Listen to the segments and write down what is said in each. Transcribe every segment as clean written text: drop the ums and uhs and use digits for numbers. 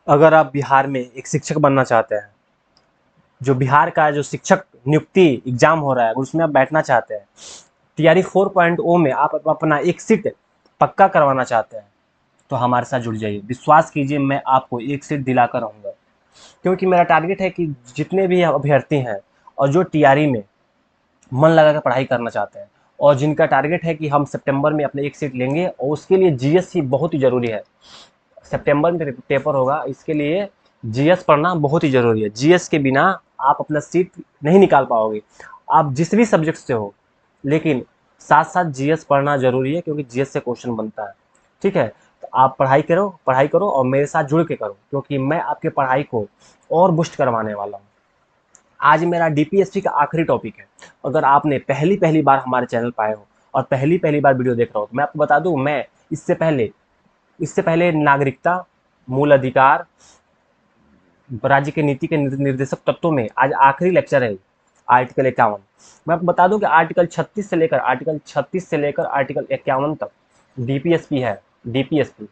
अगर आप बिहार में एक शिक्षक बनना चाहते हैं, जो बिहार का जो शिक्षक नियुक्ति एग्जाम हो रहा है, अगर उसमें आप बैठना चाहते हैं, तैयारी 4.0 में आप अपना एक सीट पक्का करवाना चाहते हैं, तो हमारे साथ जुड़ जाइए। विश्वास कीजिए, मैं आपको एक सीट दिलाकर रहूँगा, क्योंकि मेरा टारगेट है कि जितने भी अभ्यर्थी हैं और जो तैयारी में मन लगा कर पढ़ाई करना चाहते हैं और जिनका टारगेट है कि हम सितंबर में अपने एक सीट लेंगे, और उसके लिए जीएस बहुत ही ज़रूरी है। सितंबर में पेपर होगा, इसके लिए जीएस पढ़ना बहुत ही ज़रूरी है। जीएस के बिना आप अपना सीट नहीं निकाल पाओगे, आप जिस भी सब्जेक्ट से हो, लेकिन साथ साथ जीएस पढ़ना ज़रूरी है, क्योंकि जीएस से क्वेश्चन बनता है। ठीक है, तो आप पढ़ाई करो और मेरे साथ जुड़ के करो, क्योंकि मैं आपके पढ़ाई को और बूस्ट करवाने वाला हूँ। आज मेरा डीपीएससी का आखिरी टॉपिक है। अगर आपने पहली पहली बार हमारे चैनल पर आए हो और पहली पहली बार वीडियो देख रहे हो, तो मैं आपको बता दूं, मैं इससे पहले नागरिकता, मूल अधिकार, राज्य के नीति के निर्देशक तत्वों में आज आखिरी लेक्चर है आर्टिकल 51। मैं आपको बता दूं कि आर्टिकल 36 से लेकर आर्टिकल 51 तक डीपीएसपी है। DPSP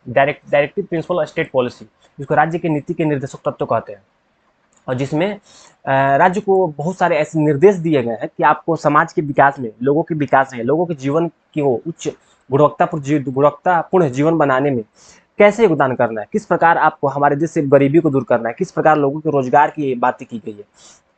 directive principle state policy, जिसको राज्य के नीति के निर्देशक तत्व कहते हैं, और जिसमें राज्य को बहुत सारे ऐसे निर्देश दिए गए हैं कि आपको समाज के विकास में, लोगों के जीवन को उच्च गुणवत्तापूर्ण जीवन बनाने में कैसे योगदान करना है, किस प्रकार आपको हमारे देश से गरीबी को दूर करना है, किस प्रकार लोगों के रोजगार की बातें की गई है,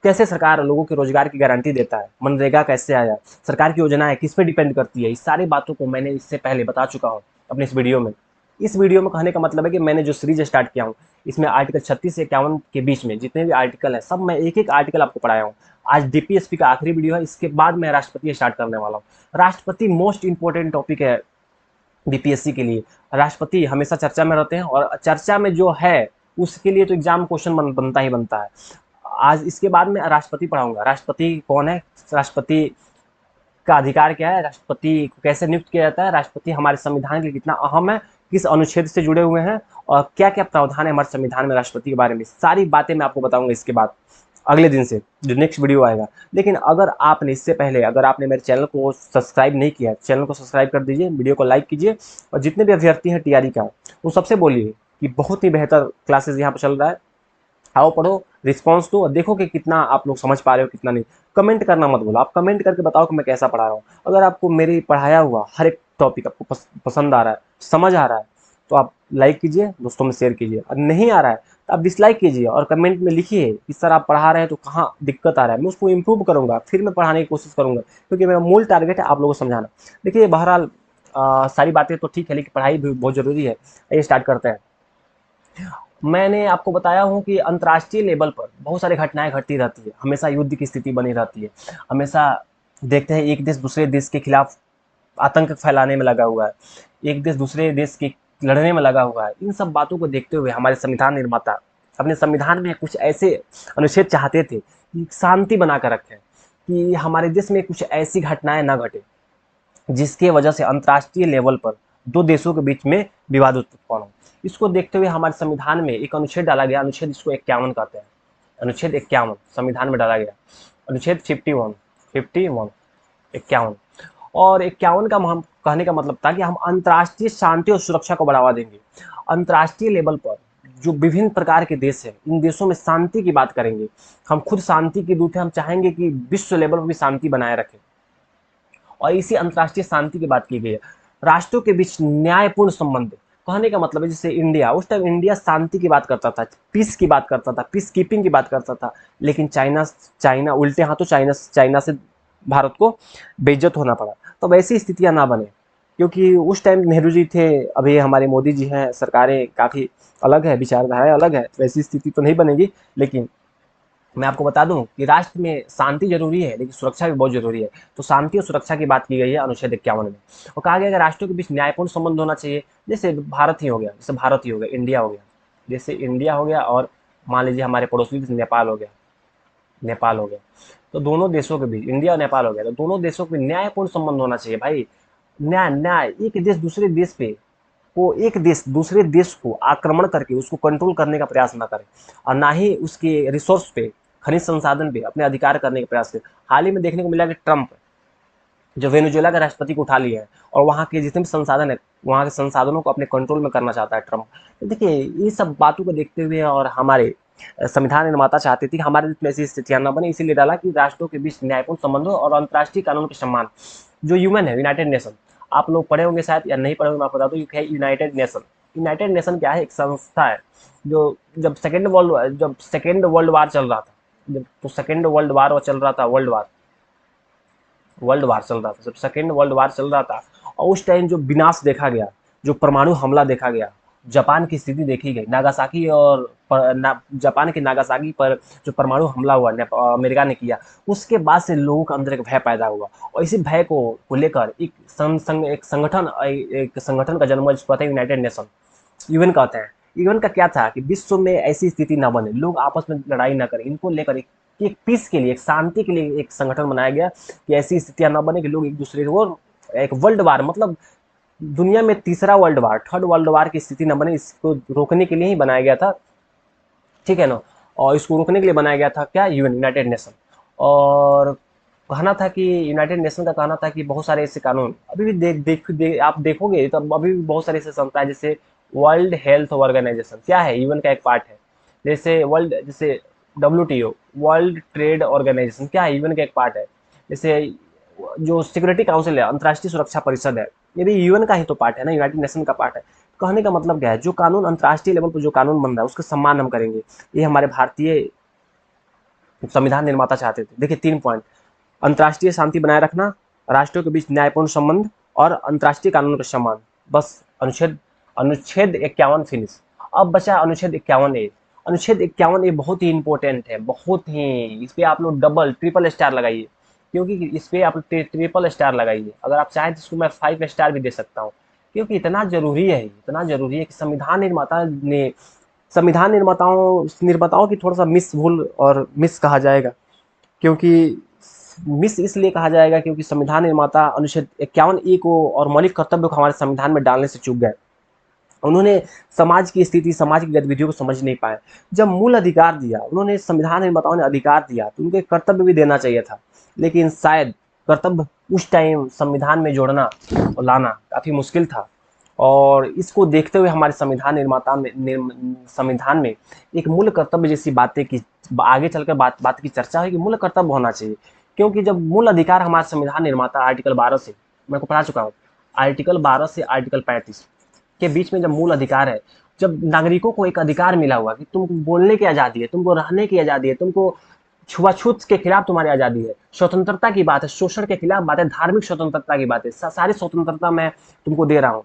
कैसे सरकार लोगों के रोजगार की गारंटी देता है, मनरेगा कैसे आया, सरकार की योजनाएं किस पे डिपेंड करती है, इस सारी बातों को मैंने इससे पहले बता चुका हूँ अपने इस वीडियो में। इस वीडियो में कहने का मतलब है कि मैंने जो सीरीज स्टार्ट किया हूँ, इसमें आर्टिकल 36 से 51 के बीच में जितने भी आर्टिकल है, सब मैं एक एक आर्टिकल आपको पढ़ाया हूँ। आज डीपीएसपी का आखिरी वीडियो है, इसके बाद मैं राष्ट्रपति स्टार्ट करने वाला हूँ। राष्ट्रपति मोस्ट इंपॉर्टेंट टॉपिक है बीपीएससी के लिए। राष्ट्रपति हमेशा चर्चा में रहते हैं, और चर्चा में जो है उसके लिए तो एग्जाम क्वेश्चन बनता ही बनता है। आज इसके बाद मैं राष्ट्रपति पढ़ाऊंगा। राष्ट्रपति कौन है, राष्ट्रपति का अधिकार क्या है, राष्ट्रपति को कैसे नियुक्त किया जाता है, राष्ट्रपति हमारे संविधान के लिए कितना अहम है, किस अनुच्छेद से जुड़े हुए हैं, और क्या क्या प्रावधान है हमारे संविधान में राष्ट्रपति के बारे में, सारी बातें मैं आपको बताऊंगा इसके बाद, अगले दिन से जो नेक्स्ट वीडियो आएगा। लेकिन अगर आपने इससे पहले अगर आपने मेरे चैनल को सब्सक्राइब नहीं किया, चैनल को सब्सक्राइब कर दीजिए, वीडियो को लाइक कीजिए, और जितने भी अभ्यर्थी हैं टीआरई का, वो सबसे बोलिए कि बहुत ही बेहतर क्लासेस यहाँ पर चल रहा है, आओ पढ़ो, रिस्पॉन्स दो और देखो कि कितना आप लोग समझ पा रहे हो, कितना नहीं। कमेंट करना मत भूलो, आप कमेंट करके बताओ कि मैं कैसा पढ़ा रहा हूँ। अगर आपको मेरी पढ़ाया हुआ हर एक टॉपिक आपको पसंद आ रहा है, समझ आ रहा है, तो आप लाइक कीजिए, दोस्तों में शेयर कीजिए, और नहीं आ रहा है तो आप डिसलाइक कीजिए और कमेंट में लिखिए कि सर आप पढ़ा रहे हैं तो कहाँ दिक्कत आ रहा है, मैं उसको इम्प्रूव करूँगा, फिर मैं पढ़ाने की कोशिश करूँगा, क्योंकि मेरा मूल टारगेट है आप लोगों को समझाना। देखिए बहरहाल सारी बातें तो ठीक है, लेकिन पढ़ाई भी बहुत ज़रूरी है। आइए स्टार्ट करते हैं। मैंने आपको बताया हूँ कि अंतर्राष्ट्रीय लेवल पर बहुत सारी घटनाएं घटती रहती है, हमेशा युद्ध की स्थिति बनी रहती है, हमेशा देखते हैं एक देश दूसरे देश के खिलाफ आतंक फैलाने में लगा हुआ है, एक देश दूसरे देश के लड़ने में लगा हुआ है। इन सब बातों को देखते हुए हमारे संविधान निर्माता अपने संविधान में कुछ ऐसे अनुच्छेद चाहते थे कि शांति बनाकर रखें, कि हमारे देश में कुछ ऐसी घटनाएं ना घटे जिसके वजह से अंतर्राष्ट्रीय लेवल पर दो देशों के बीच में विवाद उत्पन्न हो। इसको देखते हुए हमारे संविधान में एक अनुच्छेद डाला गया, अनुच्छेद इसको 51 कहते हैं। अनुच्छेद 51 संविधान में डाला गया, अनुच्छेद 51 51। और 51 का हम कहने का मतलब था कि हम अंतर्राष्ट्रीय शांति और सुरक्षा को बढ़ावा देंगे। अंतर्राष्ट्रीय लेवल पर जो विभिन्न प्रकार के देश हैं, इन देशों में शांति की बात करेंगे। हम खुद शांति के दूत हैं, हम चाहेंगे कि विश्व लेवल पर भी शांति बनाए रखें, और इसी अंतर्राष्ट्रीय शांति की बात की गई है। राष्ट्रों के बीच न्यायपूर्ण संबंध, कहने का मतलब है जैसे इंडिया, उस टाइम इंडिया शांति की बात करता था, पीस की बात करता था, पीस कीपिंग की बात करता था, लेकिन चाइना उल्टे हाथों चाइना से भारत को बेइज्जत होना पड़ा। तो वैसी स्थितियां ना बने, क्योंकि उस टाइम नेहरू जी थे, अभी हमारे मोदी जी हैं, सरकारें काफ़ी अलग है, विचारधाराएं अलग है, वैसी स्थिति तो नहीं बनेगी। लेकिन मैं आपको बता दूं कि राष्ट्र में शांति जरूरी है, लेकिन सुरक्षा भी बहुत जरूरी है। तो शांति और सुरक्षा की बात की गई है अनुच्छेद 51 में, और कहा गया कि राष्ट्रों के बीच न्यायपूर्ण संबंध होना चाहिए। जैसे भारत ही हो गया, इंडिया हो गया, जैसे इंडिया हो गया, और मान लीजिए हमारे पड़ोसी देश नेपाल हो गया। तो दोनों देशों के बीच, इंडिया और नेपाल हो गया, तो दोनों देशों के न्यायपूर्ण संबंध होना चाहिए भाई। न्याय न्याय एक देश दूसरे देश पे, वो एक देश दूसरे देश को आक्रमण करके उसको कंट्रोल करने का प्रयास ना करे, और ना ही उसके रिसोर्स पे, खनिज संसाधन पे अपने अधिकार करने का प्रयास करे। हाल ही में देखने को मिला कि ट्रंप जो वेनेजुएला के राष्ट्रपति को उठा लिया है और वहाँ के जितने भी संसाधन है, वहाँ के संसाधनों को अपने कंट्रोल में करना चाहता है ट्रम्प। तो देखिए, ये सब बातों को देखते हुए और हमारे संविधान निर्माता चाहते थे कि हमारे देश में ऐसी स्थितियां न बने, इसीलिए डाला कि राष्ट्रों के बीच न्यायपूर्ण संबंधों और अंतर्राष्ट्रीय कानून के सम्मान। जो यूएन है, यूनाइटेड नेशन, आप लोग पढ़े होंगे शायद या नहीं पढ़े होंगे, मैं आपको बता दूं कि यूनाइटेड नेशन। यूनाइटेड नेशन क्या है? एक संस्था है जो जब सेकेंड वर्ल्ड वार चल रहा था, जब तो सेकेंड वर्ल्ड वार चल रहा था, वर्ल्ड वार चल रहा था, जब सेकेंड वर्ल्ड वार चल रहा था, और उस टाइम जो विनाश देखा गया, जो परमाणु हमला देखा गया, जापान की स्थिति देखी गई, नागासाकी और जापान के नागासाकी पर जो परमाणु हमला हुआ अमेरिका ने किया, उसके बाद से लोगों के अंदर एक भय पैदा हुआ, और इसी भय को लेकर एक संगठन का जन्म हुआ, जिसको कहते हैं यूनाइटेड नेशन, यूएन कहते हैं। यूएन का क्या था कि विश्व में ऐसी स्थिति ना बने, लोग आपस में लड़ाई ना करें, इनको लेकर एक पीस के लिए, एक शांति के लिए एक संगठन बनाया गया कि ऐसी स्थितियां ना बने कि लोग एक दूसरे को, एक वर्ल्ड वार, मतलब दुनिया में तीसरा world war, third world war की स्थिति न बने, इसको रोकने के लिए ही बनाया गया था, ठीक है ना। और इसको रोकने के लिए बनाया गया था क्या? UN, United nation. और कहना था कि यूनाइटेड नेशन का कहना था कि बहुत सारे ऐसे कानून अभी भी आप देखोगे तो अभी भी बहुत सारे ऐसे संस्थाएं, जैसे वर्ल्ड हेल्थ ऑर्गेनाइजेशन क्या है? यूएन का एक पार्ट है। जैसे डब्ल्यूटीओ, वर्ल्ड ट्रेड ऑर्गेनाइजेशन क्या है? यूएन का एक पार्ट है। जैसे जो सिक्योरिटी काउंसिल है, अंतर्राष्ट्रीय सुरक्षा परिषद है, ये भी यूएन का ही तो पार्ट है ना, यूनाइटेड नेशन का पार्ट है। कहने का मतलब क्या है? जो कानून अंतर्राष्ट्रीय लेवल पर जो कानून बन रहा है, उसका सम्मान हम करेंगे। ये हमारे भारतीय संविधान निर्माता चाहते थे। देखिए 3 पॉइंट: अंतर्राष्ट्रीय शांति बनाए रखना, राष्ट्रों के बीच न्यायपूर्ण संबंध और अंतर्राष्ट्रीय कानून का सम्मान। बस अनुच्छेद 51 फिनिश। अब बचा अनुच्छेद 51 ए। अनुच्छेद 51 ए बहुत ही इंपॉर्टेंट है, बहुत ही। इस पे आप लोग डबल ट्रिपल स्टार लगाइए, क्योंकि इस पे आप ट्रिपल स्टार लगाइए। अगर आप चाहें तो इसको मैं 5 स्टार भी दे सकता हूँ, क्योंकि इतना जरूरी है, इतना जरूरी है कि संविधान निर्माताओं की थोड़ा सा मिस भूल और मिस कहा जाएगा, क्योंकि मिस इसलिए कहा जाएगा क्योंकि संविधान निर्माता अनुच्छेद 51 ए को और मौलिक कर्तव्य को हमारे संविधान में डालने से चूक गए। उन्होंने समाज की स्थिति, समाज की गतिविधियों को समझ नहीं पाए। जब मूल अधिकार दिया उन्होंने, संविधान निर्माताओं ने अधिकार दिया, तो उनके कर्तव्य भी देना चाहिए था, लेकिन शायद कर्तव्य उस टाइम संविधान में जोड़ना और लाना काफी मुश्किल था। और इसको देखते हुए हमारे संविधान में एक मूल कर्तव्य जैसी बातें की, आगे चलकर बात की चर्चा है कि मूल कर्तव्य होना चाहिए। क्योंकि जब मूल अधिकार हमारे संविधान निर्माता आर्टिकल 12 से, मैं को पढ़ा चुका हूँ, आर्टिकल 12 से आर्टिकल 35 के बीच में जब मूल अधिकार है, जब नागरिकों को एक अधिकार मिला हुआ कि तुमको बोलने की आज़ादी है, तुमको रहने की आज़ादी है, तुमको छुआछूत के खिलाफ तुम्हारी आज़ादी है, स्वतंत्रता की बात है, शोषण के खिलाफ बात है, धार्मिक स्वतंत्रता की बात है, सारी स्वतंत्रता मैं तुमको दे रहा हूँ।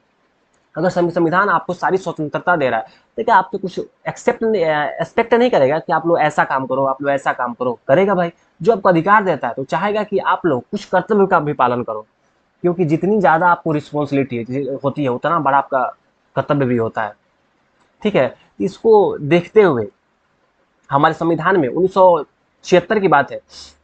अगर संविधान आपको सारी स्वतंत्रता दे रहा है, तो क्या आपको कुछ एक्सपेक्ट नहीं करेगा कि आप लोग ऐसा काम करो, आप लोग ऐसा काम करो? करेगा भाई। जो आपको अधिकार देता है तो चाहेगा कि आप लोग कुछ कर्तव्य का भी पालन करो, क्योंकि जितनी ज्यादा आपको रिस्पॉन्सिबिलिटी होती है, उतना बड़ा आपका कर्तव्य भी होता है, ठीक है। इसको देखते हुए हमारे संविधान में 1976 की बात है,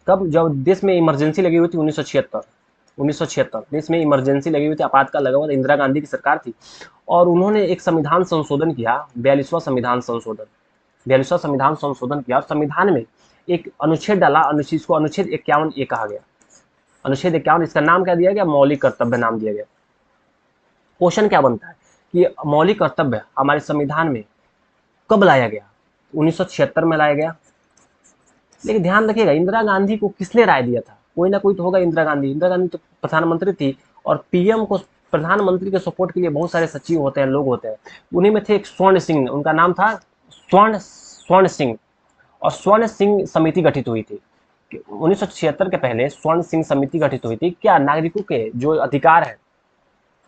कब? जब देश में इमरजेंसी लगी हुई थी, 1976 देश में इमरजेंसी लगी हुई थी, आपातकाल लगा हुआ था, इंदिरा गांधी की सरकार थी, और उन्होंने एक संविधान संशोधन किया, 42वां संविधान संशोधन किया, और संविधान में एक अनुच्छेद डाला, इसको अनुच्छेद 51 ए कहा गया। अनुच्छेद 51, इसका नाम क्या दिया गया? मौलिक कर्तव्य नाम दिया गया। क्वेश्चन क्या बनता है कि मौलिक कर्तव्य हमारे संविधान में कब लाया गया? 1976 में लाया गया। लेकिन ध्यान रखिएगा, इंदिरा गांधी को किसने राय दिया था? कोई ना कोई तो होगा। इंदिरा गांधी तो प्रधानमंत्री थी, और पीएम को, प्रधानमंत्री के सपोर्ट के लिए बहुत सारे सचिव होते हैं, लोग होते हैं। उन्हीं में थे एक स्वर्ण सिंह, उनका नाम था स्वर्ण सिंह, और स्वर्ण सिंह समिति गठित हुई थी। 1976 के पहले स्वर्ण सिंह समिति गठित हुई थी। क्या नागरिकों के जो अधिकार है,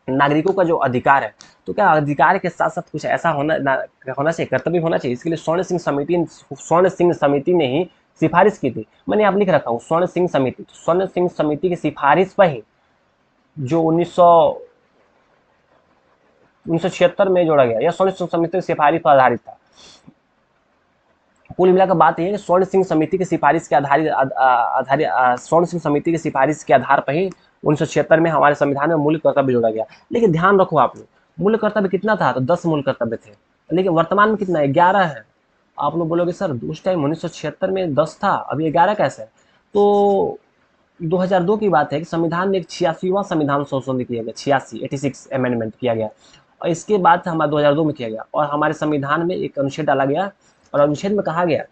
नागरिकों का जो अधिकार है, तो क्या अधिकार के साथ साथ कुछ ऐसा होना चाहिए, कर्तव्य होना चाहिए? इसके लिए स्वर्ण सिंह समिति ने ही सिफारिश की थी। मैंने आप लिख रखा हूँ स्वर्ण सिंह समिति। स्वर्ण सिंह समिति की सिफारिश पर ही जो 1976 में जोड़ा गया, यह स्वर्ण सिंह समिति की सिफारिश पर आधारित था। कुल मिलाकर बात यह है कि स्वर्ण सिंह समिति की सिफारिश के स्वर्ण सिंह समिति की सिफारिश के आधार पर ही 1976 में हमारे संविधान में मूल कर्तव्य जोड़ा गया। लेकिन ध्यान रखो आप लोग, मूल कर्तव्य कितना था? तो 10 मूल कर्तव्य थे, लेकिन वर्तमान में कितना है? 11 है। आप लोग बोलोगे सर उस टाइम 1976 में 10 था, अभी 11 कैसे है? तो 2002 की बात है कि संविधान में एक 86वां संविधान संशोधन किया गया, 86 अमेंडमेंट किया गया, और इसके बाद हमारा 2002 में किया गया, और हमारे संविधान में एक अनुच्छेद डाला गया, और अनुच्छेद में कहा गया,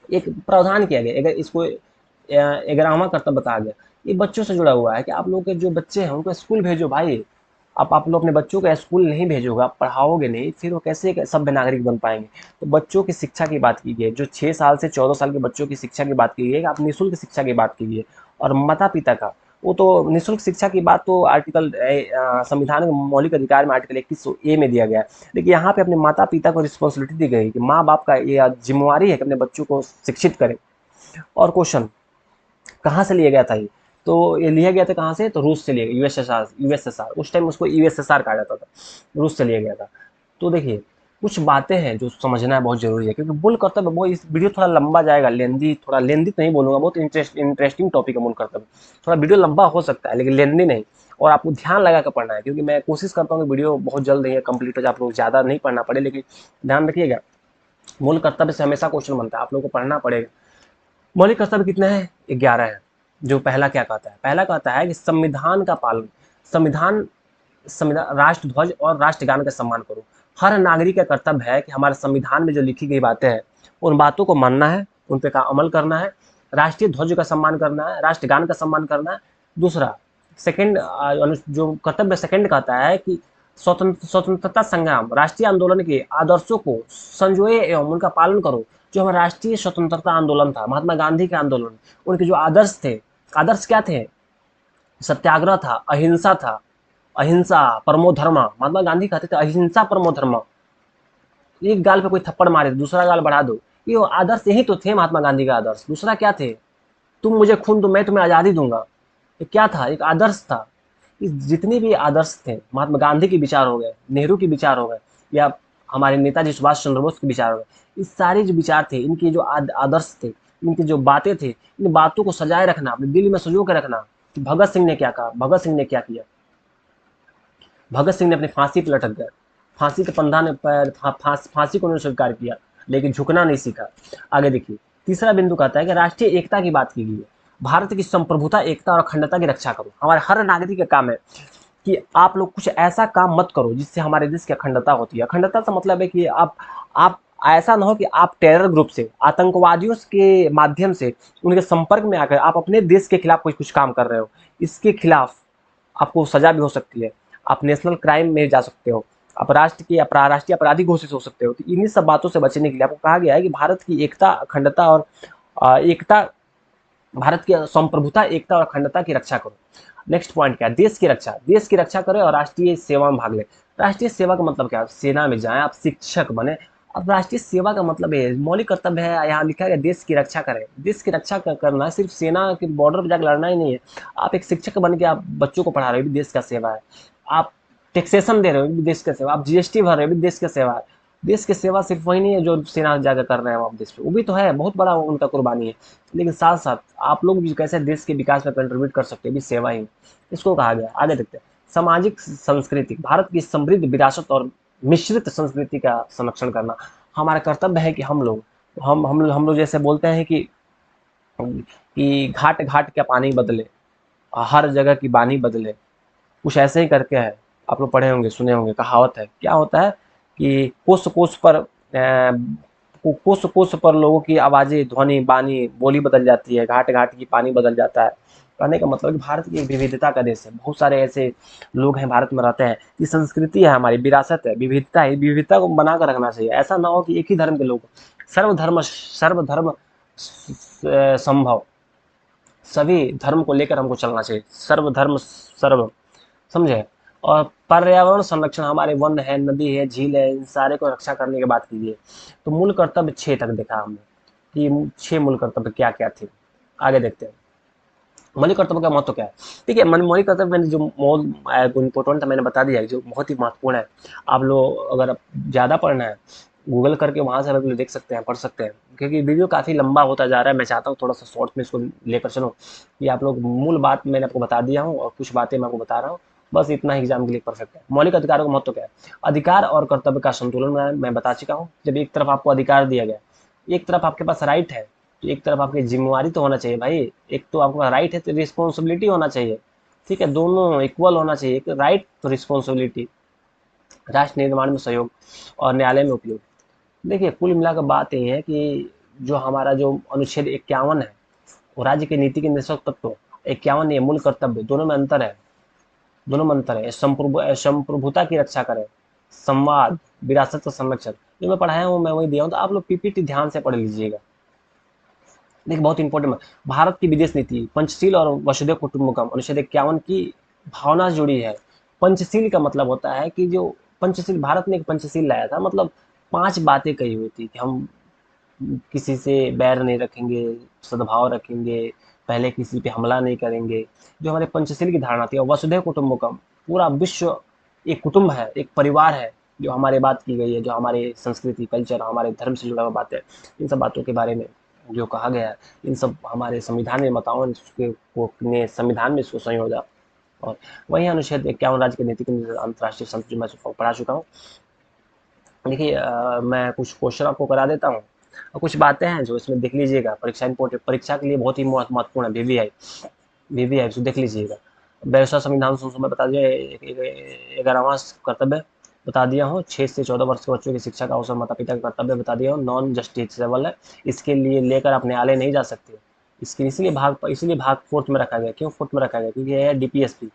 एक प्रावधान किया गया, अगर इसको 11वां कर्तव्य कहा गया। ये बच्चों से जुड़ा हुआ है कि आप लोग के जो बच्चे हैं उनको स्कूल भेजो भाई। आप लोग अपने बच्चों को स्कूल नहीं भेजोगे, आप पढ़ाओगे नहीं, फिर वो कैसे एक सभ्य नागरिक बन पाएंगे। तो बच्चों की शिक्षा की बात की गई है, जो 6 साल से 14 साल के बच्चों की शिक्षा की बात की गई है, आप निःशुल्क शिक्षा की बात की गई है। और माता पिता का, वो तो निःशुल्क शिक्षा की बात तो आर्टिकल संविधान के मौलिक अधिकार में आर्टिकल 21 में दिया गया है। लेकिन यहाँ पे अपने माता पिता को रिस्पॉन्सिबिलिटी दी गई कि माँ बाप का ये जिम्मेवारी है कि अपने बच्चों को शिक्षित करें। और क्वेश्चन कहाँ से लिया गया था ये? तो ये लिया गया था कहाँ से? तो रूस से लिया गया, यूएसएसआर, उस टाइम उसको यूएसएसआर कहा जाता था, रूस से लिया गया था। तो देखिए, कुछ बातें हैं जो समझना बहुत जरूरी है, क्योंकि मूल कर्तव्य, वो इस वीडियो थोड़ा लंबा जाएगा, लेंदी, थोड़ा लेंदी नहीं बोलूंगा, बहुत इंटरेस्टिंग टॉपिक है मूल कर्तव्य। थोड़ा वीडियो लंबा हो सकता है लेकिन लेंदी नहीं, और आपको ध्यान लगा कर पढ़ना है, क्योंकि मैं कोशिश करता हूँ कि वीडियो बहुत जल्द ही कंप्लीट हो जाए, आप लोग ज़्यादा नहीं पढ़ना पड़े, लेकिन ध्यान रखिएगा मूल कर्तव्य से हमेशा क्वेश्चन बनता है, आप लोगों को पढ़ना पड़ेगा। मौलिक कर्तव्य कितने हैं? 11 है। जो पहला क्या कहता है? पहला कहता है कि संविधान का पालन, संविधान संविधान राष्ट्र ध्वज और राष्ट्रगान का सम्मान करो। हर नागरिक का कर्तव्य है कि हमारे संविधान में जो लिखी गई बातें हैं उन बातों को मानना है, उन पर अमल करना है, राष्ट्रीय ध्वज का सम्मान करना है, राष्ट्रगान का सम्मान करना है। दूसरा, सेकंड जो कर्तव्य सेकंड कहता है कि स्वतंत्रता संग्राम, राष्ट्रीय आंदोलन के आदर्शों को संजोए एवं उनका पालन करो। जो हमारा राष्ट्रीय स्वतंत्रता आंदोलन था, महात्मा गांधी के आंदोलन, उनके जो आदर्श थे, आदर्श क्या थे? सत्याग्रह था, अहिंसा था, अहिंसा परमो धर्म। महात्मा गांधी कहते थे अहिंसा परमो धर्म। एक गाल पे कोई थप्पड़ मारे तो दूसरा गाल बढ़ा दो, ये आदर्श यही तो थे महात्मा गांधी का आदर्श। दूसरा क्या थे? तुम मुझे खून दो, मैं तुम्हें आजादी दूंगा। ये क्या था? एक आदर्श था। जितने भी आदर्श थे, महात्मा गांधी के विचार हो गए, नेहरू के विचार हो गए, या हमारे नेताजी सुभाष चंद्र बोस के विचार हो गए, इस सारे जो विचार थे, इनके जो आदर्श थे, इनकी जो बातें थे, इन बातों को सजाए रखना, अपने दिल में सजो के रखना कि भगत सिंह ने क्या कहा, भगत सिंह ने क्या किया। भगत सिंह ने अपनी फांसी पर लटक गए, फांसी के पंधा ने फांसी को उन्होंने स्वीकार किया, लेकिन झुकना नहीं सीखा। आगे देखिए, तीसरा बिंदु कहता है कि राष्ट्रीय एकता की बात की गई है। भारत की संप्रभुता, एकता और अखंडता की रक्षा करो। हमारे हर नागरिक का काम है कि आप लोग कुछ ऐसा काम मत करो जिससे हमारे देश की अखंडता होती है। अखंडता का मतलब है कि आप ऐसा ना हो कि आप टेरर ग्रुप से, आतंकवादियों के माध्यम से उनके संपर्क में आकर आप अपने देश के खिलाफ कुछ काम कर रहे हो, इसके खिलाफ आपको सजा भी हो सकती है। आप नेशनल क्राइम में जा सकते हो, आप राष्ट्रीय अपराधी घोषित हो सकते हो। तो इन्हीं सब बातों से बचने के लिए आपको कहा गया है कि भारत की एकता, अखंडता और एकता, भारत की संप्रभुता, एकता और अखंडता की रक्षा करो। नेक्स्ट पॉइंट क्या है? देश की रक्षा, देश की रक्षा करें और राष्ट्रीय सेवा में भाग लें। राष्ट्रीय सेवा का मतलब क्या है? सेना में जाएं, आप शिक्षक बने। अब राष्ट्रीय सेवा का मतलब है, मौलिक कर्तव्य है, यहाँ लिखा है देश की रक्षा करें। देश की रक्षा करना सिर्फ सेना के बॉर्डर पर जाकर लड़ना ही नहीं है। आप एक शिक्षक बन के आप बच्चों को पढ़ा रहे हो, भी देश का सेवा है। आप टैक्सेशन दे रहे हो, भी देश का सेवा। आप जीएसटी भर रहे हो, भी देश का सेवा है। देश की सेवा सिर्फ वही नहीं है जो सेना जाकर कर रहे हैं आप देश पे, वो भी तो है, बहुत बड़ा उनका कुर्बानी है। लेकिन साथ साथ आप लोग भी कैसे देश के विकास में कंट्रीब्यूट कर सकते हैं, भी सेवा ही इसको कहा गया। आगे देखते हैं, सामाजिक संस्कृति, भारत की समृद्ध विरासत और मिश्रित संस्कृति का संरक्षण करना हमारा कर्तव्य है। कि हम लोग जैसे बोलते हैं कि घाट घाट का पानी बदले, हर जगह की बानी बदले, कुछ ऐसे ही करके है। आप लोग पढ़े होंगे, सुने होंगे, कहावत है, क्या होता है कि कोस कोस पर लोगों की आवाजें, ध्वनि, बानी, बोली बदल जाती है, घाट घाट की पानी बदल जाता है। कहने का मतलब कि भारत की एक विविधता का देश है, बहुत सारे ऐसे लोग हैं भारत में रहते हैं। ये संस्कृति है, हमारी विरासत है, विविधता है, विविधता को बना कर रखना चाहिए। ऐसा ना हो कि एक ही धर्म के लोग, सर्वधर्म संभव, सभी धर्म को लेकर हमको चलना चाहिए, सर्वधर्म सर्व, समझे। और पर्यावरण संरक्षण, हमारे वन है, नदी है, झील है, इन सारे को रक्षा करने की बात कीजिए। तो मूल कर्तव्य 6 तक देखा हमने कि 6 मूल कर्तव्य क्या क्या थे। आगे देखते हैं मौलिक कर्तव्य का महत्व क्या है। ठीक है, मौलिक कर्तव्य मैंने जो इम्पोर्टेंट था मैंने बता दिया है, जो बहुत ही महत्वपूर्ण है। आप लोग अगर ज़्यादा पढ़ना है, गूगल करके वहाँ से आप लोग देख सकते हैं, पढ़ सकते हैं, क्योंकि वीडियो काफ़ी लंबा होता जा रहा है। मैं चाहता हूँ थोड़ा सा शॉर्ट में इसको लेकर चलो, कि आप लोग मूल बात मैंने आपको बता दिया हूँ और कुछ बातें मैं आपको बता रहा हूँ, बस इतना ही एग्जाम के लिए परफेक्ट है। मौलिक अधिकारों का महत्व क्या है? अधिकार और कर्तव्य का संतुलन मैं बता चुका हूँ। जब एक तरफ आपको अधिकार दिया गया, एक तरफ आपके पास राइट है, तो एक तरफ आपकी जिम्मेवारी तो होना चाहिए भाई, एक तो आपका राइट है तो रिस्पॉन्सिबिलिटी होना चाहिए, ठीक है, दोनों इक्वल होना चाहिए, एक राइट तो रिस्पॉन्सिबिलिटी। राष्ट्र निर्माण में सहयोग और न्यायालय में उपयोग। देखिए कुल मिलाकर बात ये है कि जो हमारा जो अनुच्छेद 51 है, वो राज्य की नीति के निर्देशक तत्व, 51 ये मूल कर्तव्य, दोनों में अंतर है, दोनों में अंतर है। संप्रभुता की रक्षा करें, संवाद, विरासत का संरक्षण, जो मैं पढ़ाया हूँ मैं वही दिया हूँ, तो आप लोग पीपीटी ध्यान से पढ़ लीजिएगा। देखिए बहुत इंपॉर्टेंट, भारत की विदेश नीति, पंचशील और वसुधैव कुटुंबकम, अनुच्छेद 51 की भावना से जुड़ी है। पंचशील का मतलब होता है कि जो पंचशील, भारत ने एक पंचशील लाया था, मतलब 5 बातें कही हुई थी कि हम किसी से बैर नहीं रखेंगे, सद्भाव रखेंगे, पहले किसी पे हमला नहीं करेंगे, जो हमारे पंचशील की धारणा थी। और वसुधैव कुटुंबकम, पूरा विश्व एक कुटुंब है, एक परिवार है, जो हमारे बात की गई है, जो हमारे संस्कृति, कल्चर, हमारे धर्म से जुड़ा हुआ बात है, इन सब बातों के बारे में जो कहा गया है, इन सब हमारे संविधान निर्माताओं ने संविधान में इसको संयोजा। और वही अनुच्छेद 51 राज्य के नीति के अंतर्राष्ट्रीय संत जो मैं पढ़ा चुका हूँ। देखिए मैं कुछ क्वेश्चन आपको करा देता हूँ, और कुछ बातें हैं जो इसमें देख लीजिएगा, परीक्षा इंपोर्टेंट, परीक्षा के लिए बहुत ही महत्वपूर्ण है, वीवीआई, वीवीआई इसको देख लीजिएगा। बैरिस्टर संविधान संशोधन बता दिया, 11वां कर्तव्य बता दिया हूँ, 6 से 14 वर्ष के बच्चों की शिक्षा का अवसर माता पिता का कर्तव्य बता दिया हूँ, नॉन जस्टिसेबल है, इसके लिए लेकर आप न्यायालय नहीं जा सकते, इसके इसलिए भाग फोर्थ में रखा गया। क्यों फोर्थ में रखा गया? क्योंकि यह है डीपीएसपी,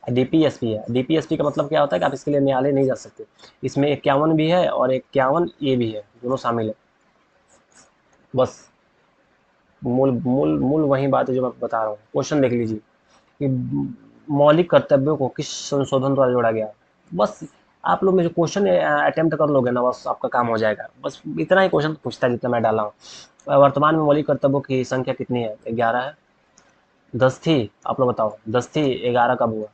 डीपीएसपी है। डीपीएसपी का मतलब क्या होता है कि आप इसके लिए न्यायालय नहीं जा सकते। इसमें 51 भी है और 51 ए भी है, दोनों शामिल है। बस मूल मूल मूल वही बात है जो मैं बता रहा हूँ। क्वेश्चन देख लीजिए कि मौलिक कर्तव्यों को किस संशोधन द्वारा जोड़ा गया। बस आप लोग में जो क्वेश्चन अटेम्प्ट कर लोगे ना, बस आपका काम हो जाएगा। बस इतना ही क्वेश्चन पूछता है जितना मैं डाला हूँ। वर्तमान में मौलिक कर्तव्यों की संख्या कितनी है? 11 है। 10 थी, आप लोग बताओ, 10 थी, 11 कब हुआ?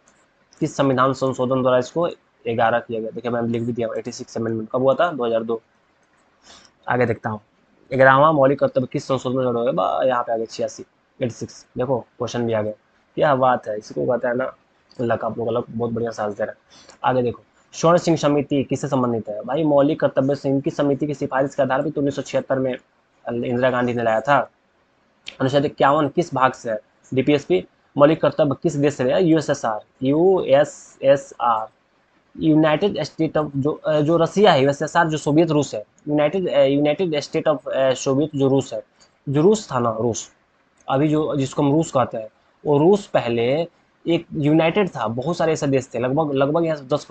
किस संविधान संशोधन द्वारा इसको 11 किया गया? देखिए मैं लिख भी दिया, 86 अमेंडमेंट कब हुआ था? 2002। आगे देखता हूँ, 11वां मौलिक कर्तव्य किस संशोधन द्वारा होगा? यहाँ पे आ गया 86, 86। देखो क्वेश्चन भी आ गया। क्या बात है, इसको कहते हैं ना लक, आप लोग अलग बहुत बढ़िया साथ दे रहे हैं। आगे देखो, स्वर्ण सिंह समिति किससे संबंधित है? भाई मौलिक कर्तव्य से इनकी समिति की सिफारिश के आधार पर तो 1976 में इंदिरा गांधी ने लाया था। अनुच्छेद 51 किस भाग से है? डीपीएसपी। मौलिक कर्तव्य किस देश से है? USSR, USSR, United state of, जो रसिया है, यूएसएसआर जो सोवियत रूस है, यूनाइटेड स्टेट ऑफ सोवियत जो रूस है, जो रूस था ना, रूस, अभी जो जिसको हम रूस कहते हैं, वो रूस पहले एक यूनाइटेड था, बहुत सारे ऐसे देश थे, लगभग लगभग यहाँ 10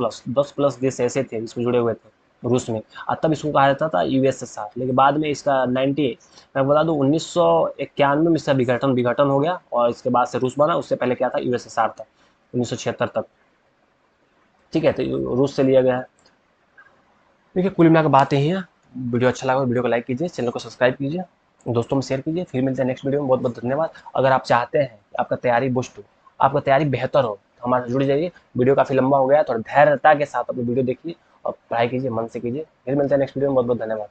प्लस देश ऐसे थे जिसमें जुड़े हुए थे रूस में। और तब इसको कहा जाता था यूएसएसआर। लेकिन बाद में इसका 90, मैं बता दूं 1991 में इसका विघटन हो गया, और इसके बाद से रूस बना। उससे पहले क्या था? यूएसएसआर था 1976 तक। ठीक है, तो रूस से लिया गया है। देखिए कुल मिलाकर बात यही है। वीडियो अच्छा लगा तो वीडियो को लाइक कीजिए, चैनल को सब्सक्राइब कीजिए, दोस्तों में शेयर कीजिए। फिर मिलते हैं नेक्स्ट वीडियो में। बहुत बहुत धन्यवाद। अगर आप चाहते हैं कि आपका तैयारी बुस्ट हो, आपका तैयारी बेहतर हो, तो हमारे जुड़ जाइए। वीडियो काफ़ी लंबा हो गया, थोड़ा धैर्यता के साथ अपनी वीडियो देखिए और पढ़ाई कीजिए, मन से कीजिए। फिर मिलते हैं नेक्स्ट वीडियो में। बहुत बहुत धन्यवाद।